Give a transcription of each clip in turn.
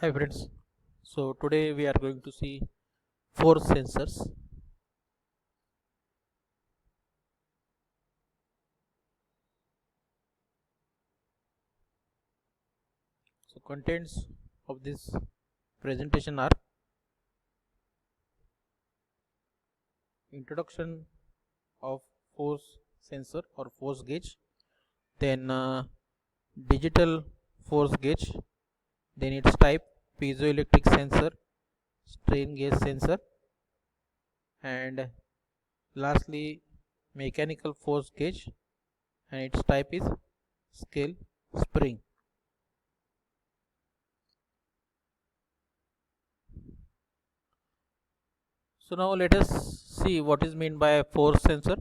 Hi friends, so today we are going to see force sensors. So contents of this presentation are introduction of force sensor or force gauge, then digital force gauge, then its type piezoelectric sensor, strain gauge sensor, and lastly mechanical force gauge and its type is scale spring. So now let us see what is meant by a force sensor.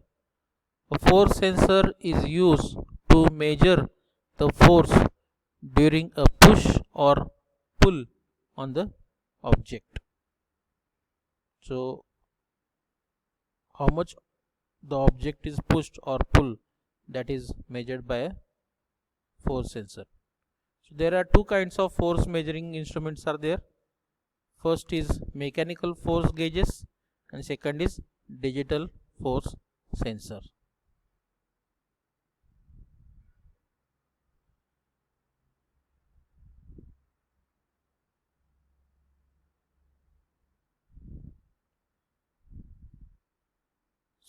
A force sensor is used to measure the force during a push or pull on the object. So how much the object is pushed or pulled, that is measured by a force sensor. So there are two kinds of force measuring instruments are there. First is mechanical force gauges and second is digital force sensor.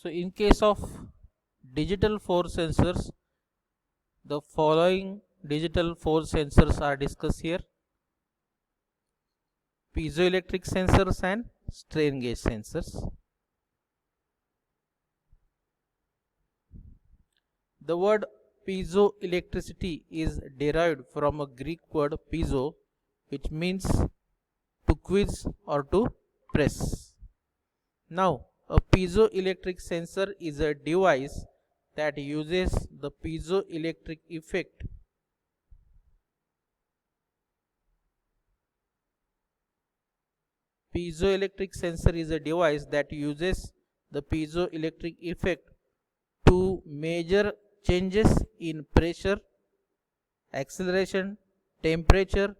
So in case of digital force sensors, the following digital force sensors are discussed here: piezoelectric sensors and strain gauge sensors. The word piezoelectricity is derived from a Greek word piezo, which means to quiz or to press. Now, a piezoelectric sensor is a device that uses the piezoelectric effect Piezoelectric sensor is a device that uses the piezoelectric effect to measure changes in pressure, acceleration, temperature,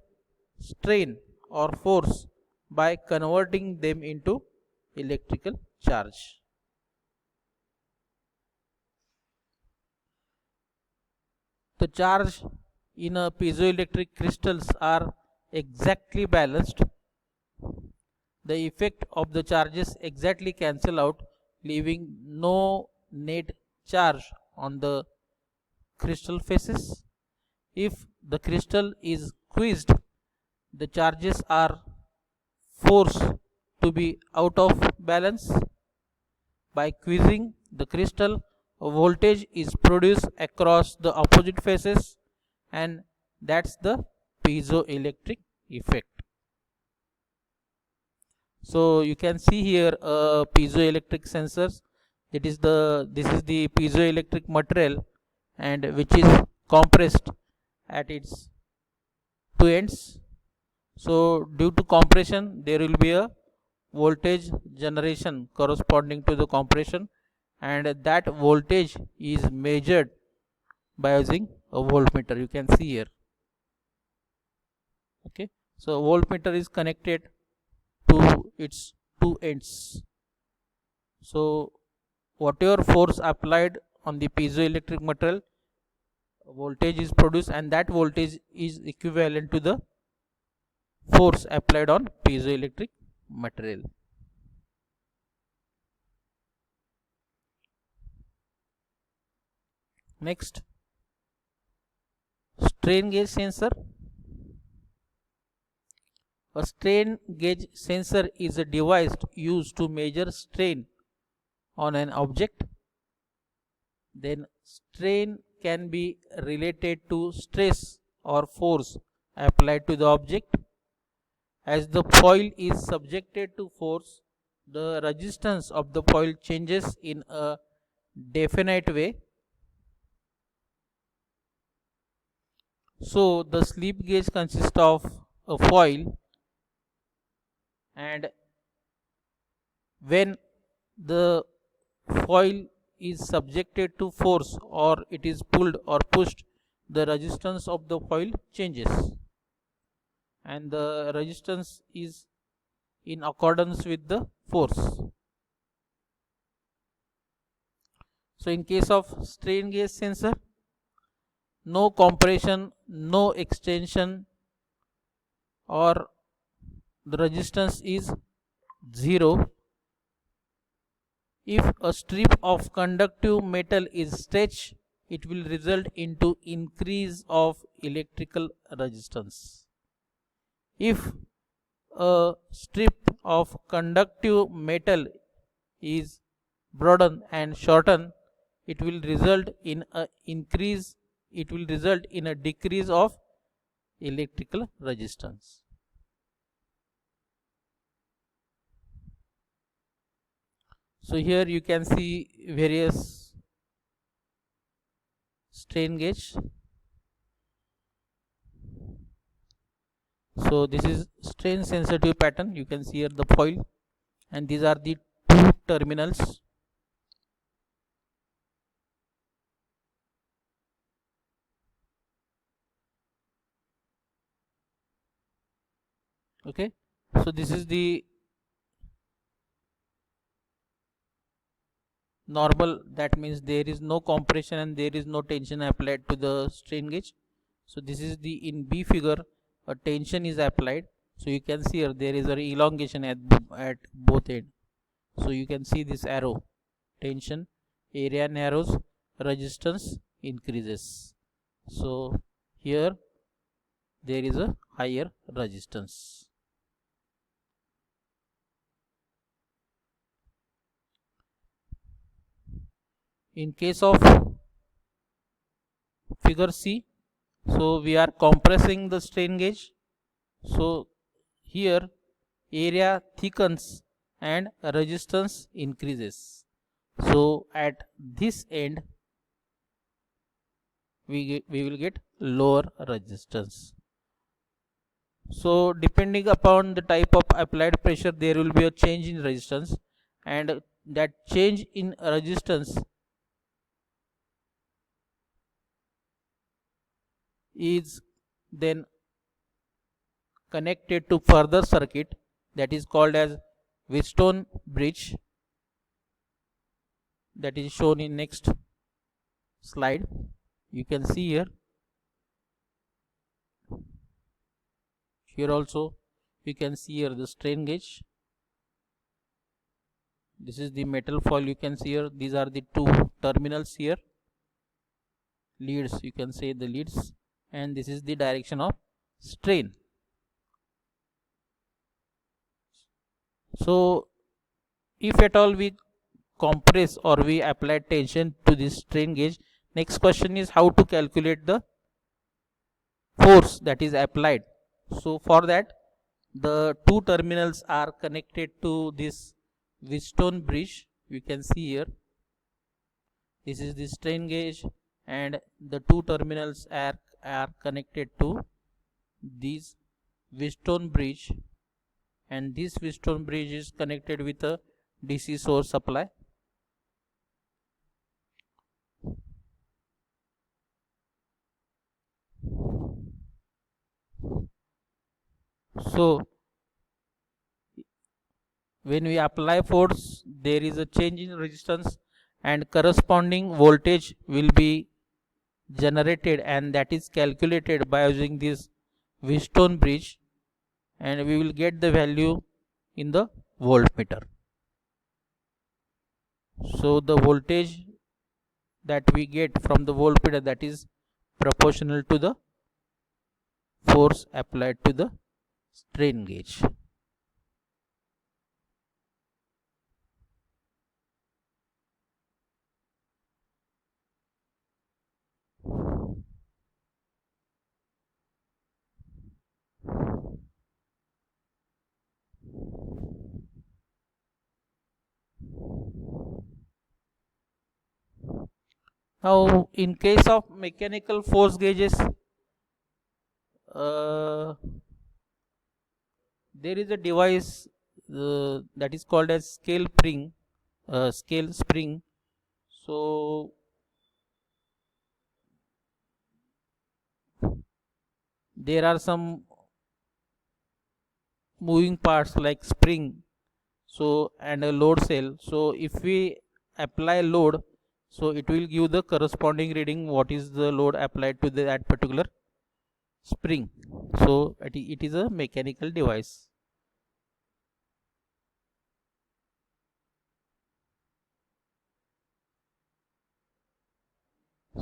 strain or force by converting them into electrical charge. The charge in a piezoelectric crystals are exactly balanced. The effect of the charges exactly cancel out, leaving no net charge on the crystal faces. If the crystal is squeezed, the charges are forced to be out of balance. By squeezing the crystal, a voltage is produced across the opposite faces, and that's the piezoelectric effect. So you can see here piezoelectric sensors. This is the piezoelectric material, and which is compressed at its two ends. So due to compression, there will be a voltage generation corresponding to the compression, and that voltage is measured by using a voltmeter. You can see here. Okay, so voltmeter is connected to its two ends. So whatever force applied on the piezoelectric material, voltage is produced, and that voltage is equivalent to the force applied on piezoelectric material. Next, strain gauge sensor. A strain gauge sensor is a device used to measure strain on an object. Then strain can be related to stress or force applied to the object. As the foil is subjected to force, the resistance of the foil changes in a definite way. So the slip gauge consists of a foil, and when the foil is subjected to force or it is pulled or pushed, the resistance of the foil changes. and the resistance is in accordance with the force. So in case of strain gauge sensor, no compression, no extension, or the resistance is 0. If a strip of conductive metal is stretched, it will result into increase of electrical resistance. If a strip of conductive metal is broadened and shortened, it will result in a decrease of electrical resistance. So here you can see various strain gauge. So this is strain sensitive pattern. You can see here the foil, and these are the two terminals. Okay, so this is the normal, that means there is no compression and there is no tension applied to the strain gauge. So this is the, in B figure, a tension is applied. So you can see here there is an elongation at both ends. So you can see this arrow, tension, area narrows, resistance increases. So here there is a higher resistance. In case of figure C, so we are compressing the strain gauge. So here area thickens and resistance increases. So at this end we will get lower resistance. So depending upon the type of applied pressure, there will be a change in resistance, and that change in resistance is then connected to further circuit, that is called as Wheatstone bridge, that is shown in next slide. You can see here also you can see here the strain gauge. This is the metal foil, you can see here. These are the two terminals here, leads, you can say the leads, and this is the direction of strain. So if at all we compress or we apply tension to this strain gauge, next question is how to calculate the force that is applied. So for that, the two terminals are connected to this Wheatstone bridge. You can see here, this is the strain gauge, and the two terminals are connected to this Wheatstone bridge, and this Wheatstone bridge is connected with a DC source supply. So when we apply force, there is a change in resistance and corresponding voltage will be generated, and that is calculated by using this Wheatstone bridge, and we will get the value in the voltmeter. So the voltage that we get from the voltmeter, that is proportional to the force applied to the strain gauge. Now in case of mechanical force gauges, there is a device that is called as scale spring. So there are some moving parts like spring, so and a load cell. So if we apply load, so it will give the corresponding reading what is the load applied to that particular spring. So it is a mechanical device.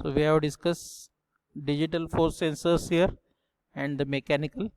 So we have discussed digital force sensors here and the mechanical.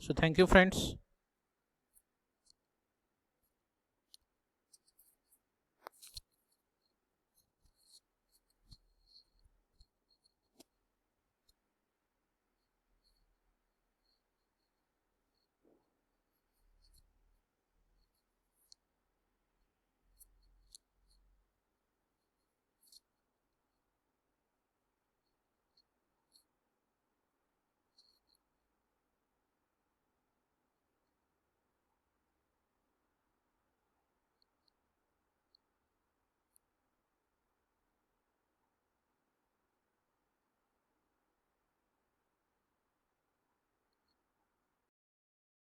So thank you friends.